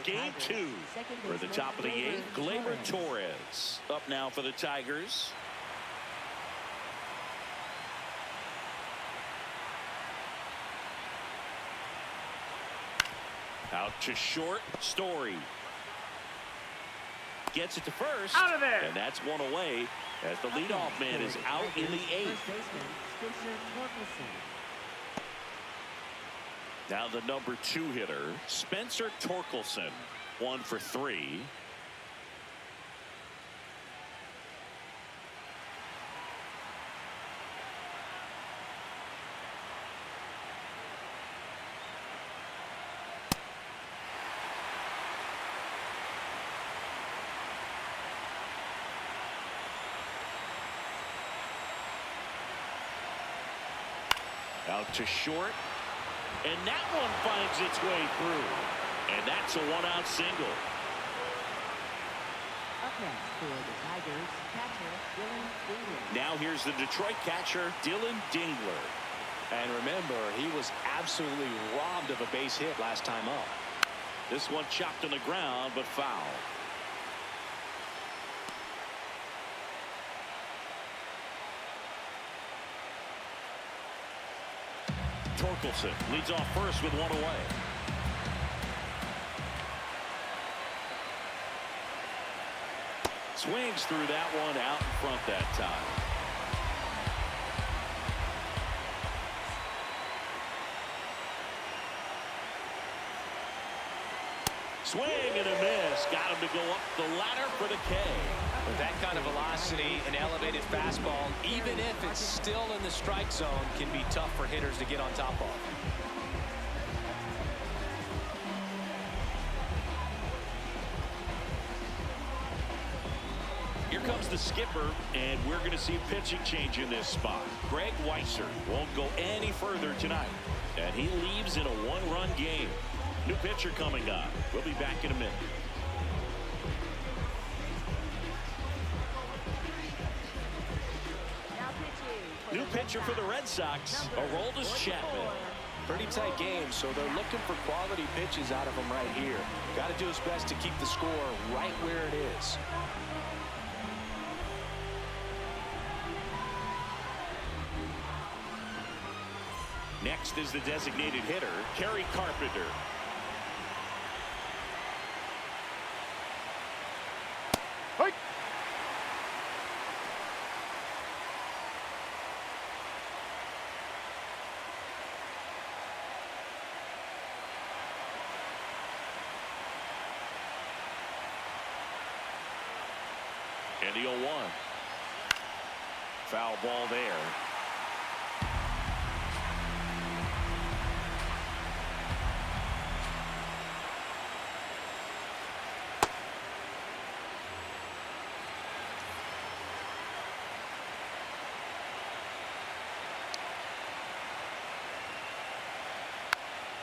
Tigers game 2. For the top of the 8th, Gleyber Torres up now for the Tigers. Out to short, Story. Gets it to first. Out of there. And that's one away as the leadoff man is out in the 8th. Now the number 2 hitter, Spencer Torkelson, 1 for 3. Out to short. And that one finds its way through. And that's a 1-out single. Up next for the Tigers, catcher Dylan Dingler. Now here's the Detroit catcher, Dylan Dingler. And remember, he was absolutely robbed of a base hit last time up. This one chopped on the ground, but foul. Torkelson leads off first with 1 away. Swings through that one out in front that time. Swing and a miss. Got him to go up the ladder for the K. With that kind of velocity, an elevated fastball, even if it's still in the strike zone, can be tough for hitters to get on top of. Here comes the skipper, and we're going to see a pitching change in this spot. Greg Weisser won't go any further tonight, and he leaves in a 1-run game. New pitcher coming up. We'll be back in a minute. New pitcher for the Red Sox, Aroldis Chapman. Pretty tight game, so they're looking for quality pitches out of him right here. Got to do his best to keep the score right where it is. Next is the designated hitter, Kerry Carpenter. Fight. And the 0-1. Foul ball there.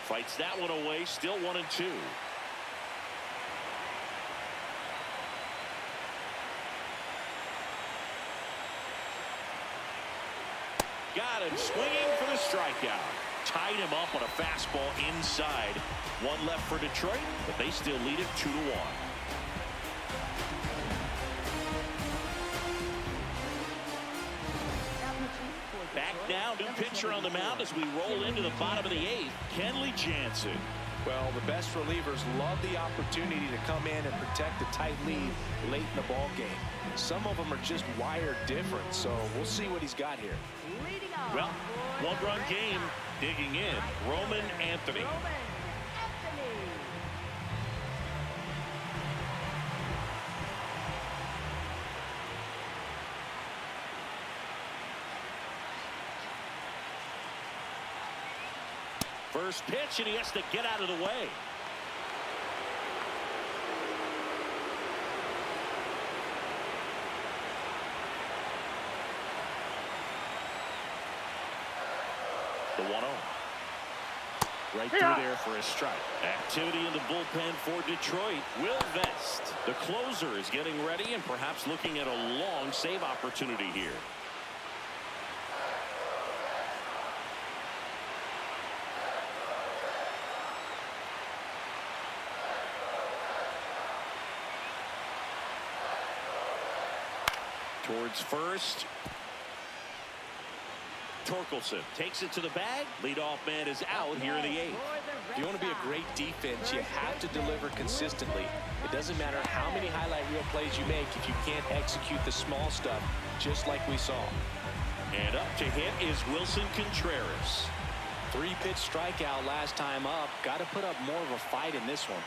Fights that one away, still 1-2. Got him swinging for the strikeout. Tied him up on a fastball inside. 1 left for Detroit, but they still lead it 2-1. Back now, new pitcher on the mound as we roll into the bottom of the 8th, Kenley Jansen. Well, the best relievers love the opportunity to come in and protect a tight lead late in the ball game. Some of them are just wired different, so we'll see what he's got here. Well, 1-run game, digging in, Roman Anthony. First pitch, and he has to get out of the way. The 1-0. Right through there for a strike. Activity in the bullpen for Detroit. Will Vest, the closer, is getting ready and perhaps looking at a long save opportunity here. Towards first. Torkelson takes it to the bag. Leadoff man is out here in the 8th. If you want to be a great defense, you have to deliver consistently. It doesn't matter how many highlight reel plays you make if you can't execute the small stuff, just like we saw. And up to hit is Wilson Contreras. 3-pitch strikeout last time up. Got to put up more of a fight in this one.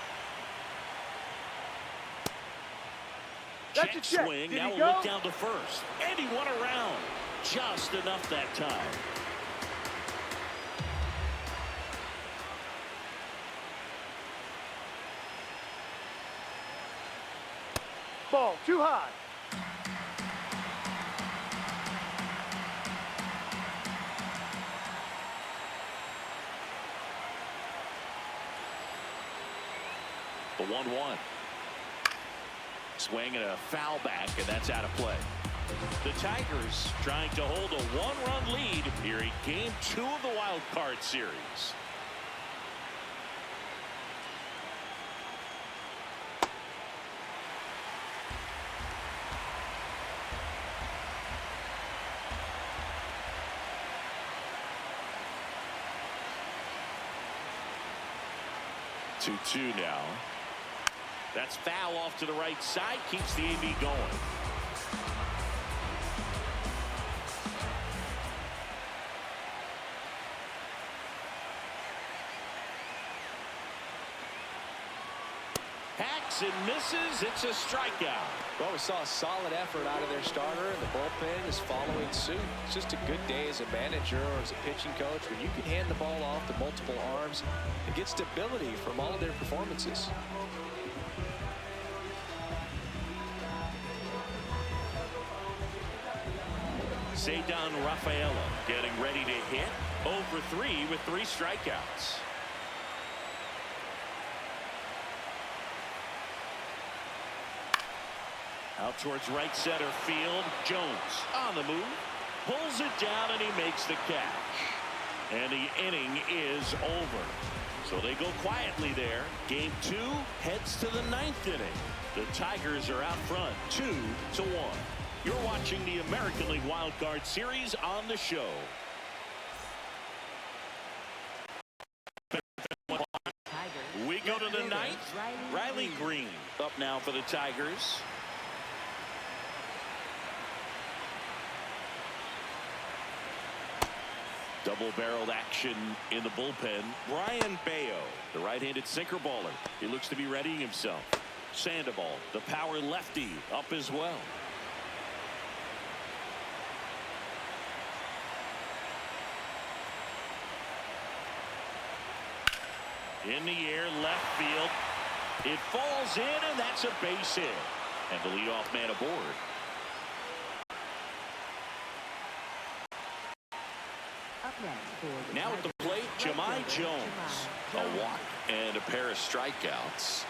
Check swing. Now we'll look down to first. And he won around. Just enough that time. Ball too high. The 1-1. Swing and a foul back, and that's out of play. The Tigers trying to hold a 1-run lead here in Game 2 of the Wild Card Series. Two now. That's foul off to the right side. Keeps the AB going. Hacks and misses. It's a strikeout. Well, we saw a solid effort out of their starter, and the bullpen is following suit. It's just a good day as a manager or as a pitching coach when you can hand the ball off to multiple arms and get stability from all of their performances. Cedar Rafaela getting ready to hit. 0 for 3 with 3 strikeouts. Out towards right center field. Jones on the move. Pulls it down and he makes the catch. And the inning is over. So they go quietly there. Game 2 heads to the 9th inning. The Tigers are out front 2-1. You're watching the American League Wild Card Series on the show. We go to the 9th. Riley Green up now for the Tigers. Double-barreled action in the bullpen. Brian Bayo, the right-handed sinker baller. He looks to be readying himself. Sandoval, the power lefty, up as well. In the air, left field. It falls in, and that's a base hit. And the leadoff man aboard. Now at the plate, Jahmai Jones. A walk and a pair of strikeouts.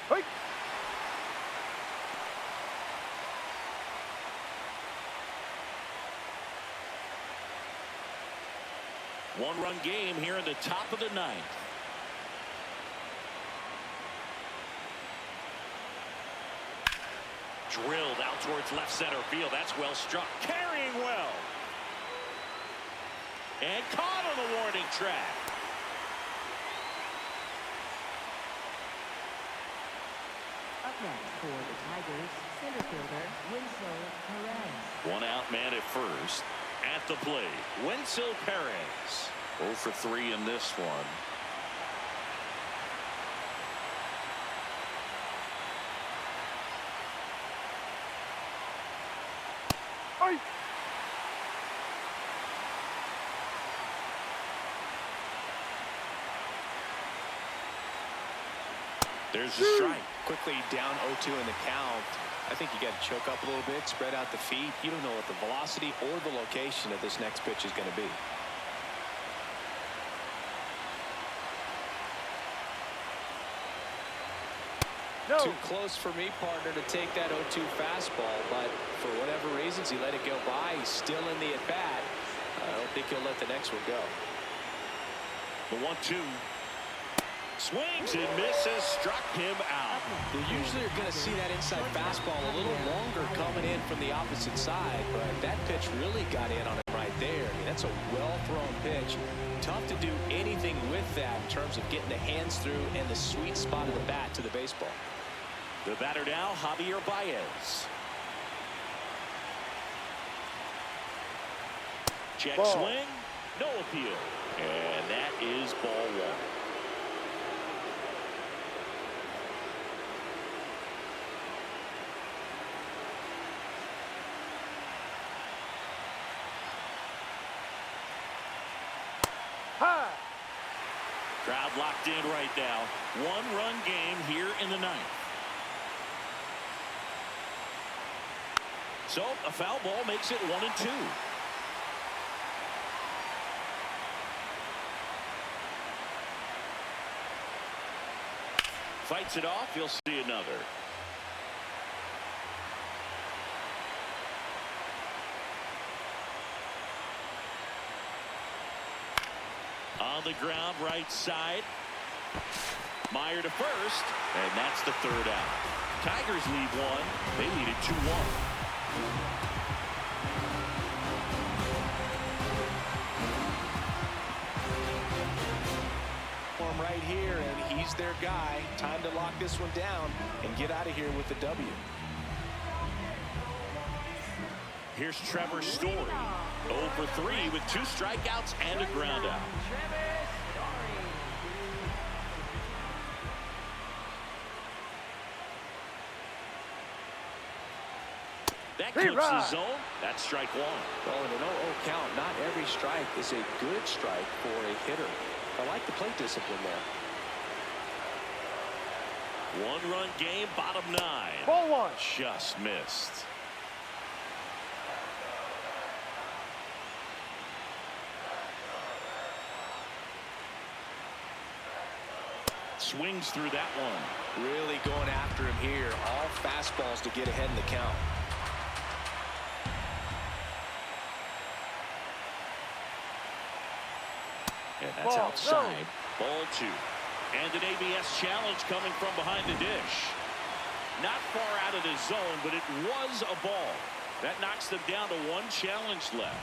Hey. One-run game here in the top of the 9th. Drilled out towards left center field. That's well struck. Carrying well. And caught on the warning track. Up next for the Tigers, center fielder Winslow Perez. One out man at first. At the plate, Winslow Perez. 0 for 3 in this one. Hey. There's the strike. Quickly down 0-2 in the count. I think you got to choke up a little bit, spread out the feet. You don't know what the velocity or the location of this next pitch is going to be. No. Too close for me, partner, to take that 0-2 fastball, but for whatever reasons he let it go by. He's still in the at-bat. I don't think he'll let the next one go. The 1-2. Swings and misses, struck him out. You usually are going to see that inside fastball a little longer coming in from the opposite side, but that pitch really got in on it right there. I mean, that's a well-thrown pitch. Tough to do anything with that in terms of getting the hands through and the sweet spot of the bat to the baseball. The batter now, Javier Baez. Check Ball. swing, no appeal. And that is ball one. High. Crowd locked in right now. One-run game here in the ninth. So a foul ball makes it 1-2. Fights it off. You'll see another. On the ground, right side. Meyer to first, and that's the third out. Tigers lead one. They lead it 2-1. Right here, and he's their guy. Time to lock this one down and get out of here with the W. Here's Trevor Story. 0 for 3 with 2 strikeouts and a ground out. That clips the zone. That's strike one. Well, in an 0-0 count, not every strike is a good strike for a hitter. I like the plate discipline there. One-run game, bottom 9. Ball one. Just missed. Swings through that one. Really going after him here. All fastballs to get ahead in the count. And that's Ball, outside. Ball 2. And an ABS challenge coming from behind the dish. Not far out of the zone, but it was a ball. That knocks them down to 1 challenge left.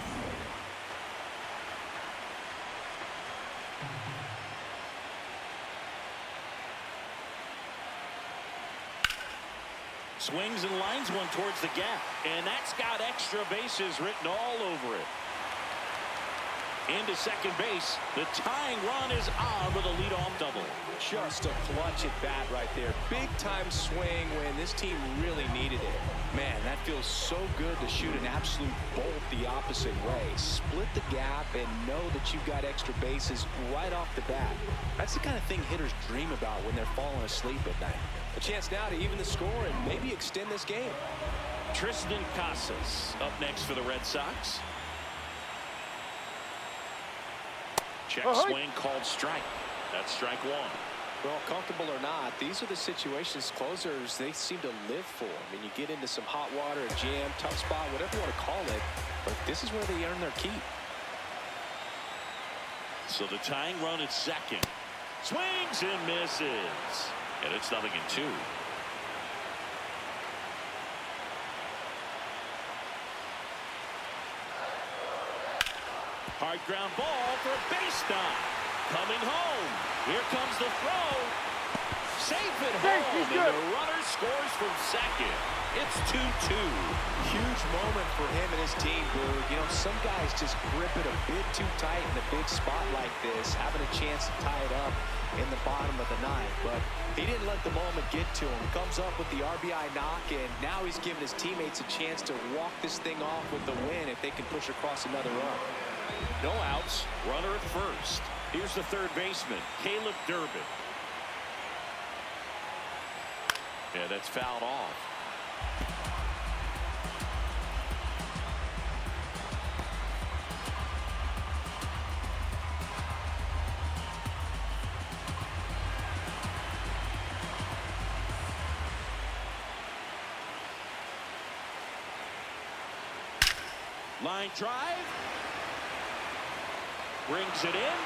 Swings and lines one towards the gap. And that's got extra bases written all over it. Into second base. The tying run is on with a leadoff double. Just a clutch at bat right there. Big time swing when this team really needed it. Man, that feels so good to shoot an absolute bolt the opposite way. Split the gap and know that you've got extra bases right off the bat. That's the kind of thing hitters dream about when they're falling asleep at night. A chance now to even the score and maybe extend this game. Tristan Casas up next for the Red Sox. Check swing called strike. That's strike one. Well, comfortable or not, these are the situations closers they seem to live for. I mean, you get into some hot water, a jam, tough spot, whatever you want to call it, but this is where they earn their keep. So the tying run at second. Swings and misses. And it's 0-2. Hard ground ball for a base knock. Coming home. Here comes the throw. Safe at home. And the runner scores from second. It's 2-2. Huge moment for him and his team, Boog. You know, some guys just grip it a bit too tight in a big spot like this, having a chance to tie it up in the bottom of the ninth. But he didn't let the moment get to him. Comes up with the RBI knock, and now he's giving his teammates a chance to walk this thing off with the win if they can push across another run. No outs. Runner at first. Here's the third baseman, Caleb Durbin. Yeah, that's fouled off. Line drive. Brings it in.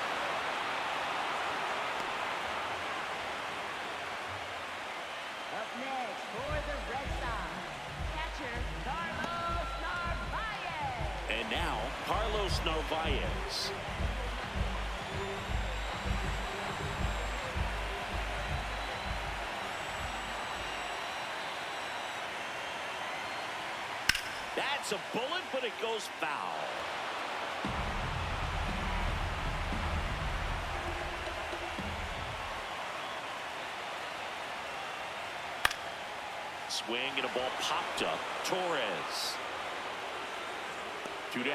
And now, Carlos Narvaez. That's a bullet, but it goes foul. Swing and a ball popped up. Torres. 2 down.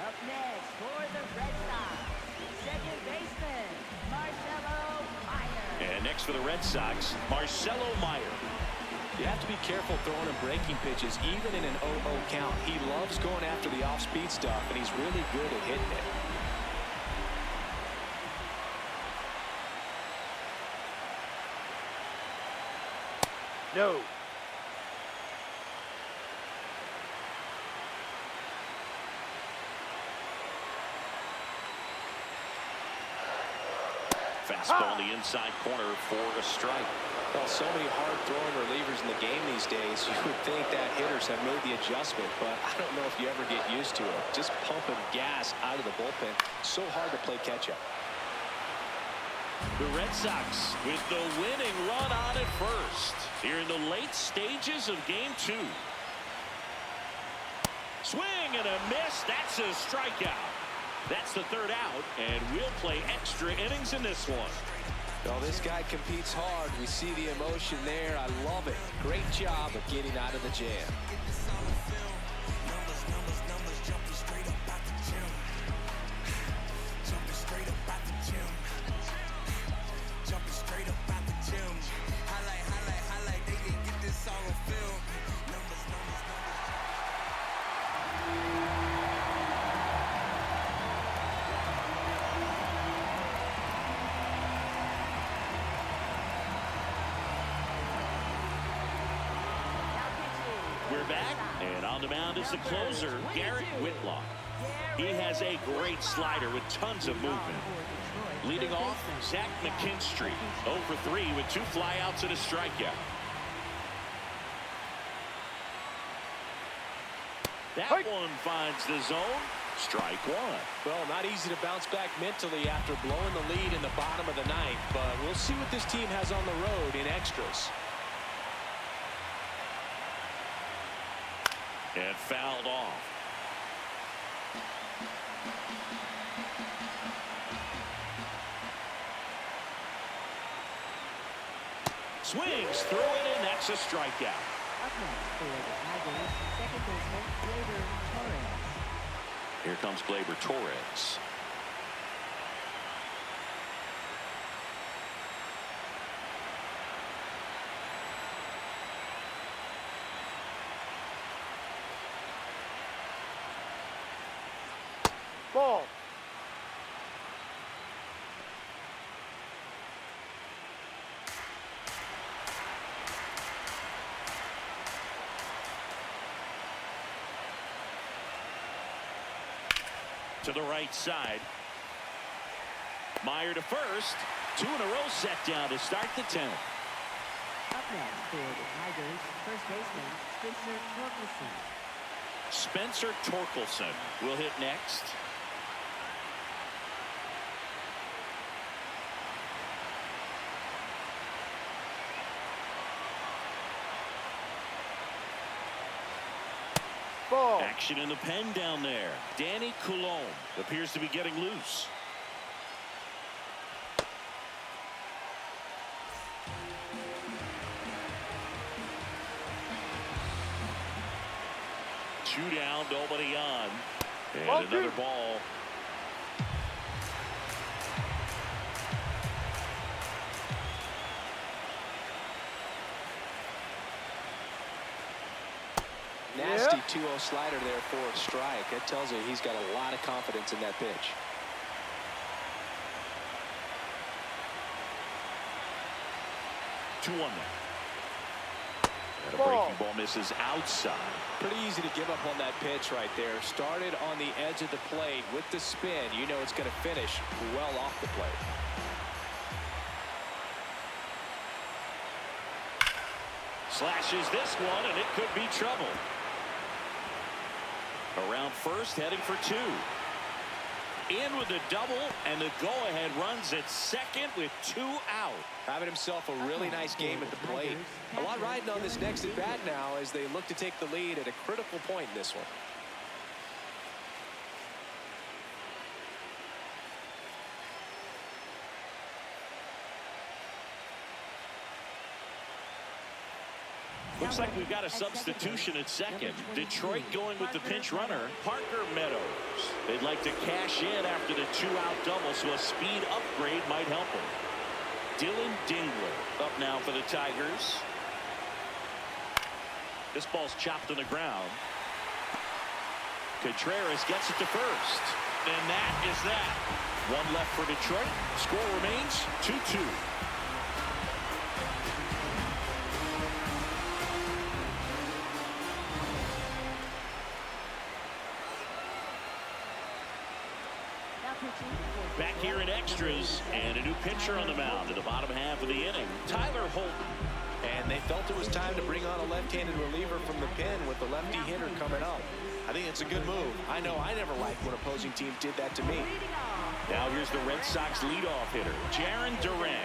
Up next for the Red Sox, second baseman, Marcelo Meyer. And next for the Red Sox, Marcelo Meyer. You have to be careful throwing him breaking pitches, even in an 0-0 count. He loves going after the off-speed stuff, and he's really good at hitting it. No. Fastball in the inside corner for a strike. Well, so many hard-throwing relievers in the game these days, you would think that hitters have made the adjustment, but I don't know if you ever get used to it. Just pumping gas out of the bullpen, so hard to play catch-up. The Red Sox with the winning run on at first here in the late stages of game 2. Swing and a miss. That's a strikeout. That's the 3rd out, and we'll play extra innings in this one. Well, this guy competes hard. We see the emotion there. I love it. Great job of getting out of the jam. We're back, and on the mound is the closer, Garrett Whitlock. He has a great slider with tons of movement. Leading off, Zach McKinstry, 0 for 3 with 2 flyouts and a strikeout. That one finds the zone. Strike 1. Well, not easy to bounce back mentally after blowing the lead in the bottom of the 9th, but we'll see what this team has on the road in extras. And fouled off. Swings through it, and that's a strikeout. Up next for the Tigers, second baseman, Gleyber Torres. Here comes Gleyber Torres. Ball. To the right side. Meyer to first. 2 in a row set down to start the 10th. Up next for the Tigers, first baseman, Spencer Torkelson. Spencer Torkelson will hit next. Ball. Action in the pen down there. Danny Coulombe appears to be getting loose. Two down, nobody on. And another ball. Nasty 2-0 slider there for a strike. That tells you he's got a lot of confidence in that pitch. Two on there. And a breaking ball misses outside. Pretty easy to give up on that pitch right there. Started on the edge of the plate with the spin. You know it's going to finish well off the plate. Slashes this one, and it could be trouble. Around first, heading for two. In with a double, and the go-ahead runs at second with 2 out. Having himself a really nice game at the plate. A lot riding on this next at bat now as they look to take the lead at a critical point in this one. Looks like we've got a substitution at second. Detroit going with the pinch runner, Parker Meadows. They'd like to cash in after the 2-out double, so a speed upgrade might help them. Dylan Dingler up now for the Tigers. This ball's chopped on the ground. Contreras gets it to first. And that is that. One left for Detroit. Score remains 2-2. Back here in extras, and a new pitcher on the mound in the bottom half of the inning, Tyler Holton. And they felt it was time to bring on a left-handed reliever from the pen with the lefty hitter coming up. I think it's a good move. I know I never liked when opposing teams did that to me. Now here's the Red Sox leadoff hitter, Jarren Duran.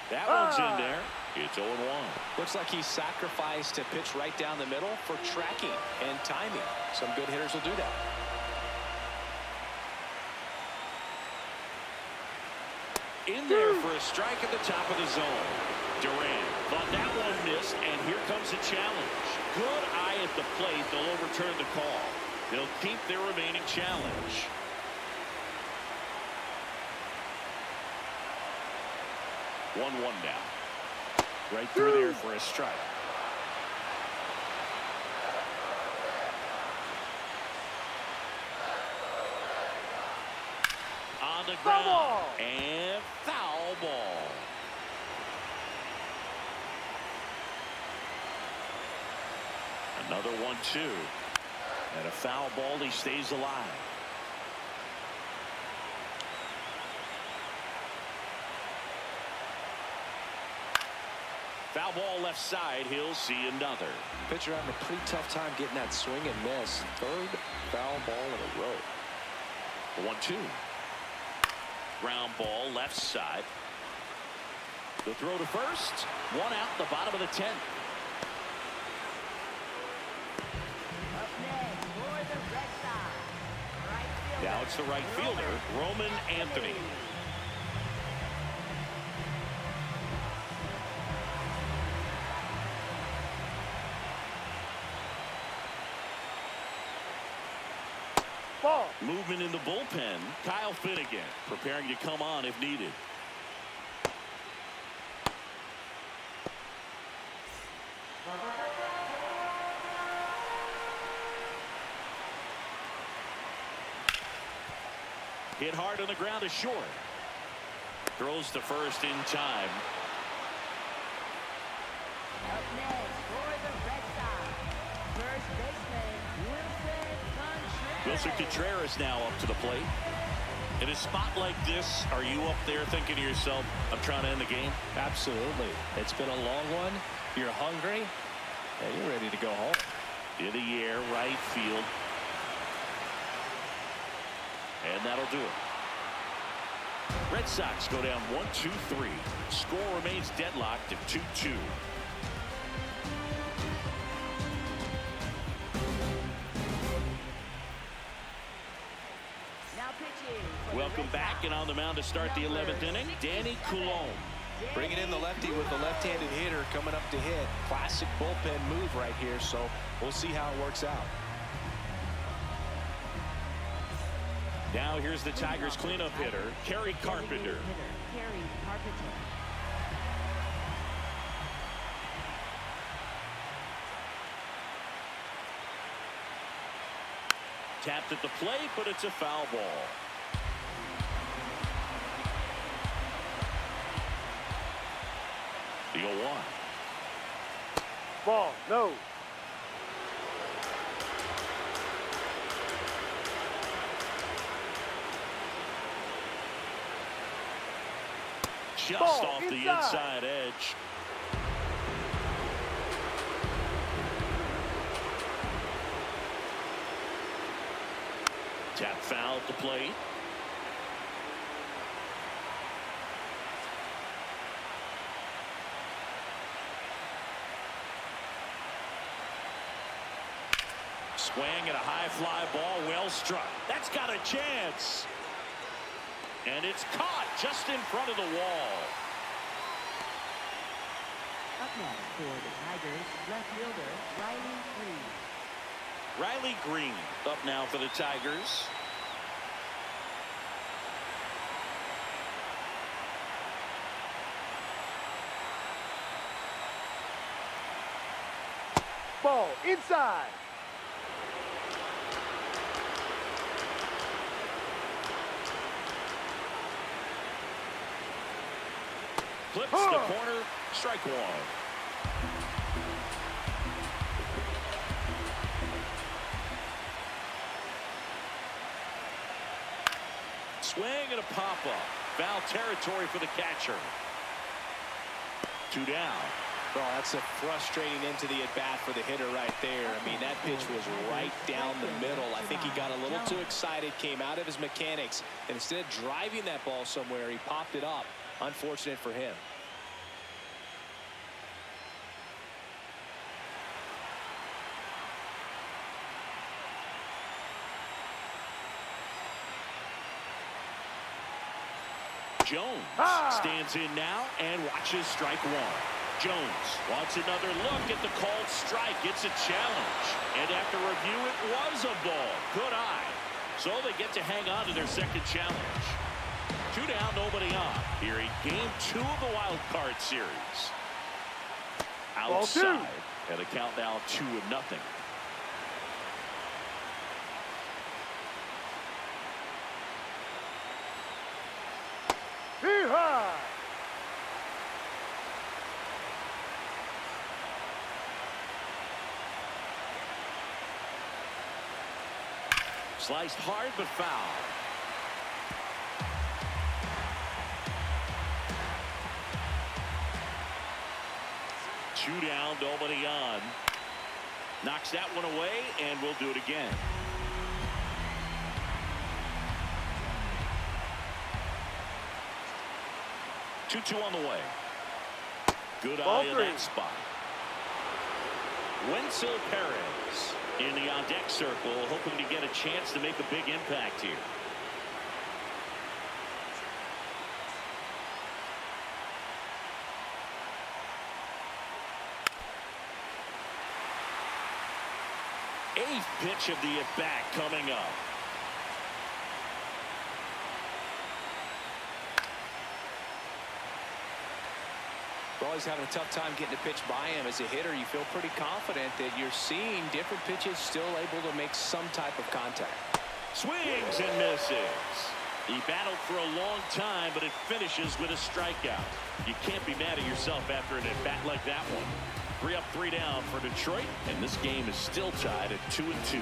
That one's in there. It's 0-1. Looks like he sacrificed to pitch right down the middle for tracking and timing. Some good hitters will do that. In there for a strike at the top of the zone. Duran thought that one missed, and here comes a challenge. Good eye at the plate. They'll overturn the call. They'll keep their remaining challenge. 1-1 now. Right through there for a strike. On the ground. And foul ball. Another 1-2. And a foul ball. He stays alive. Foul ball left side. He'll see another. Pitcher having a pretty tough time getting that swing and miss. Third foul ball in a row. 1-2. Ground ball left side. The throw to first. 1 out, the bottom of the 10th. Up next for the Red Sox, right fielder. Now it's the right fielder, Roman Anthony. Ball. Movement in the bullpen. Kyle Finnegan preparing to come on if needed. Hit hard on the ground is short. Throws to first in time. Up next for the Red Sox, first baseman Wilson Contreras now up to the plate. In a spot like this, are you up there thinking to yourself, I'm trying to end the game? Absolutely. It's been a long one. You're hungry, and you're ready to go home. In the air, right field. And that'll do it. Red Sox go down 1-2-3. Score remains deadlocked at 2-2. Welcome back, and on the mound to start the 11th inning, Danny Coulombe. Bringing in the lefty with the left-handed hitter coming up to hit. Classic bullpen move right here, so we'll see how it works out. Now here's the Tigers cleanup hitter, Kerry Carpenter. Tapped at the plate, but it's a foul ball. The 0-1. Ball. No. just Ball off the inside. inside edge. Tap foul at the plate. Swing and a high fly ball, well struck. That's got a chance. And it's caught just in front of the wall. Up next for the Tigers, left fielder Riley Green. Riley Green up now for the Tigers. Ball inside. Flips the corner, strike one. Swing and a pop-up. Foul territory for the catcher. 2 down. Oh, that's a frustrating end to the at-bat for the hitter right there. I mean, that pitch was right down the middle. I think he got a little too excited, came out of his mechanics, and instead of driving that ball somewhere, he popped it up. Unfortunate for him. Jones stands in now and watches strike one. Jones wants another look at the called strike. It's a challenge. And after review, it was a ball. Good eye. So they get to hang on to their second challenge. 2 down, nobody on. Here in game 2 of the wild card series. Outside. And the count now 2-0. Hee-haw! Sliced hard but foul. Two down, nobody on. Knocks that one away, and we'll do it again. Two on the way. Good eye in that spot. Wenzel Perez in the on-deck circle, hoping to get a chance to make a big impact here. Eighth pitch of the at-bat coming up. We're always having a tough time getting a pitch by him. As a hitter, you feel pretty confident that you're seeing different pitches still able to make some type of contact. Swings and misses. He battled for a long time, but it finishes with a strikeout. You can't be mad at yourself after an at-bat like that one. 3 up, 3 down for Detroit, and this game is still tied at 2-2.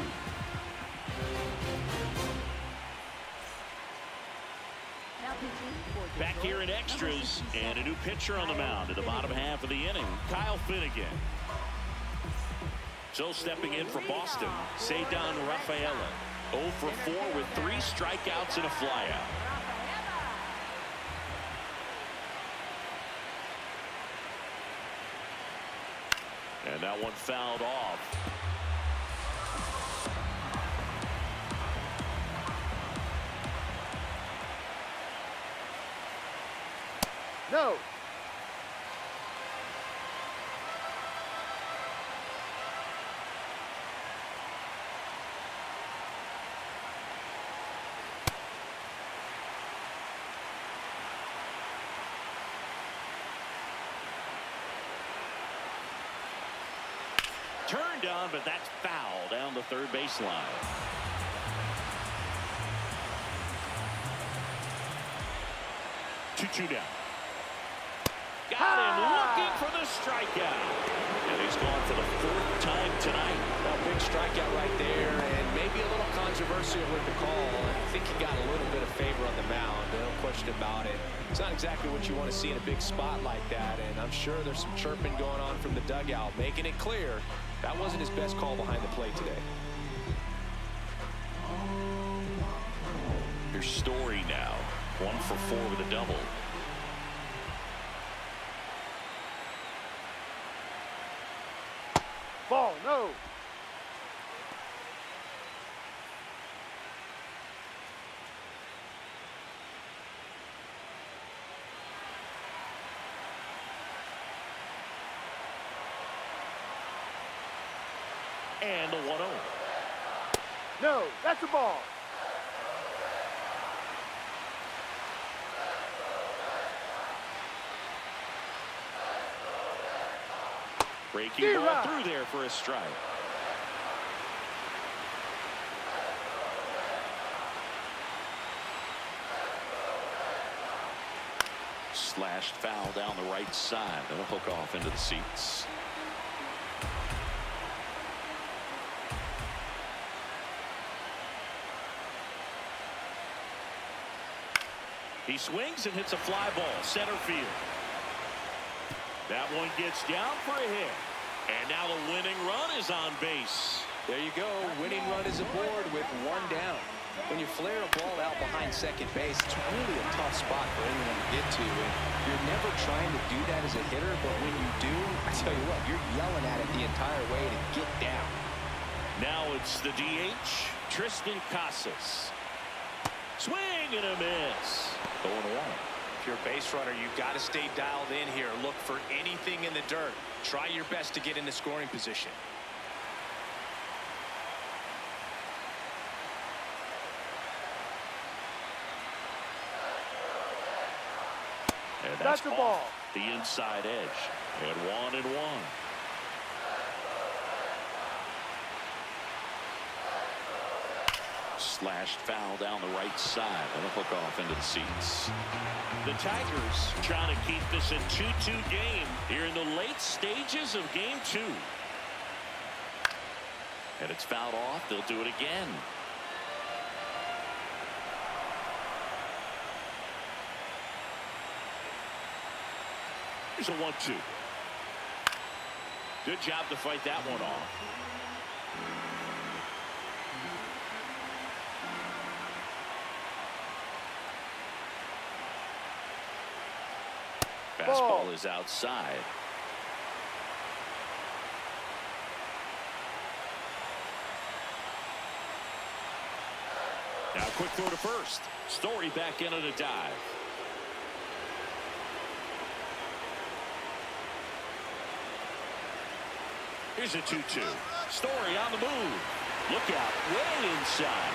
Back here in extras, and a new pitcher on the mound in the bottom half of the inning, Kyle Finnegan. So stepping in for Boston, Ceddanne Rafaela. 0 for 4 with 3 strikeouts and a flyout. And that one fouled off. No. Turned on, but that's foul down the third baseline. Two down. Got him looking for the strikeout. And he's gone for the 4th time tonight. A big Big strikeout right there, and maybe a little controversial with the call. I think he got a little bit of favor on the mound. No question about it. It's not exactly what you want to see in a big spot like that, and I'm sure there's some chirping going on from the dugout, making it clear that wasn't his best call behind the plate today. Here's Story now. 1 for 4 with a double. Ball, no. And the 1-0. No, that's a ball. Breaking ball through there for a strike. Slashed foul down the right side. That'll hook off into the seats. He swings and hits a fly ball center field. That one gets down for a hit. And now the winning run is on base. There you go. Winning run is aboard with 1 down. When you flare a ball out behind second base, it's really a tough spot for anyone to get to. And you're never trying to do that as a hitter, but when you do, I tell you what, you're yelling at it the entire way to get down. Now it's the DH, Tristan Casas. Swing and a miss. 0-1. If you're a base runner, you've got to stay dialed in here. Look for anything in the dirt. Try your best to get in the scoring position. And That's the ball. The inside edge. And 1-1. Slashed foul down the right side. That'll hook off into the seats. The Tigers trying to keep this a 2-2 game here in the late stages of game 2. And it's fouled off. They'll do it again. Here's a 1-2. Good job to fight that one off. Fastball is outside. Now quick throw to first. Story back in on a dive. Here's a 2-2. Story on the move. Look out, way inside.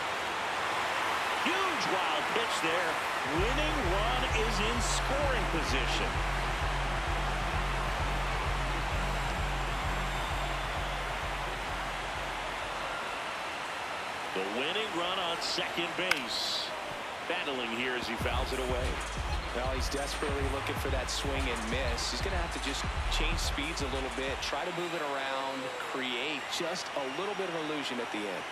Huge wild pitch there. Winning run is in scoring position. The winning run on second base. Battling here as he fouls it away. Well, he's desperately looking for that swing and miss. He's going to have to just change speeds a little bit, try to move it around, create just a little bit of illusion at the end.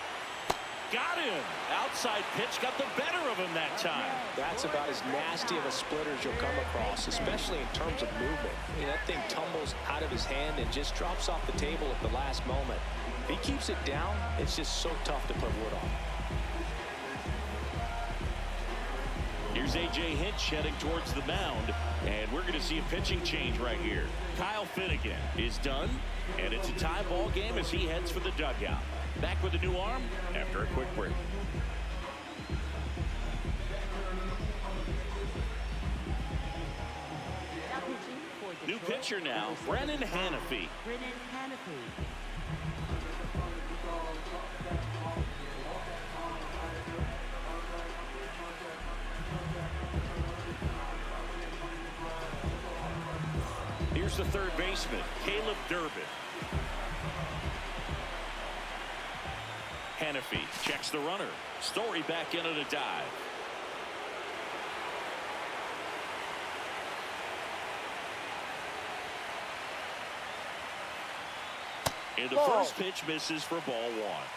Got him. Outside pitch got the better of him that time. That's about as nasty of a splitter as you'll come across, especially in terms of movement. I mean, that thing tumbles out of his hand and just drops off the table at the last moment. If he keeps it down, it's just so tough to put wood on. Here's A.J. Hinch heading towards the mound, and we're going to see a pitching change right here. Kyle Finnegan is done, and it's a tie ball game as he heads for the dugout. Back with a new arm after a quick break. New pitcher now, Brennan Hanafy. Brennan Hanafy. Here's the third baseman, Caleb Durbin. Hanafy checks the runner. Story back in on a dive. And the Ball. first pitch misses for ball one.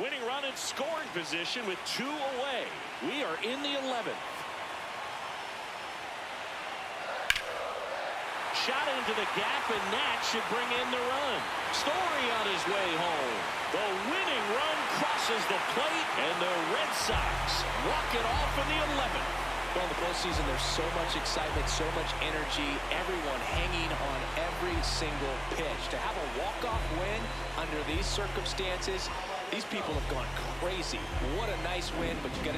Winning run in scoring position with 2 away. We are in the 11th. Shot into the gap, and that should bring in the run. Story on his way home. The winning run crosses the plate, and the Red Sox walk it off in the 11th. Well, in the postseason, there's so much excitement, so much energy, everyone hanging on every single pitch. To have a walk-off win under these circumstances, these people have gone crazy. What a nice win, but you got to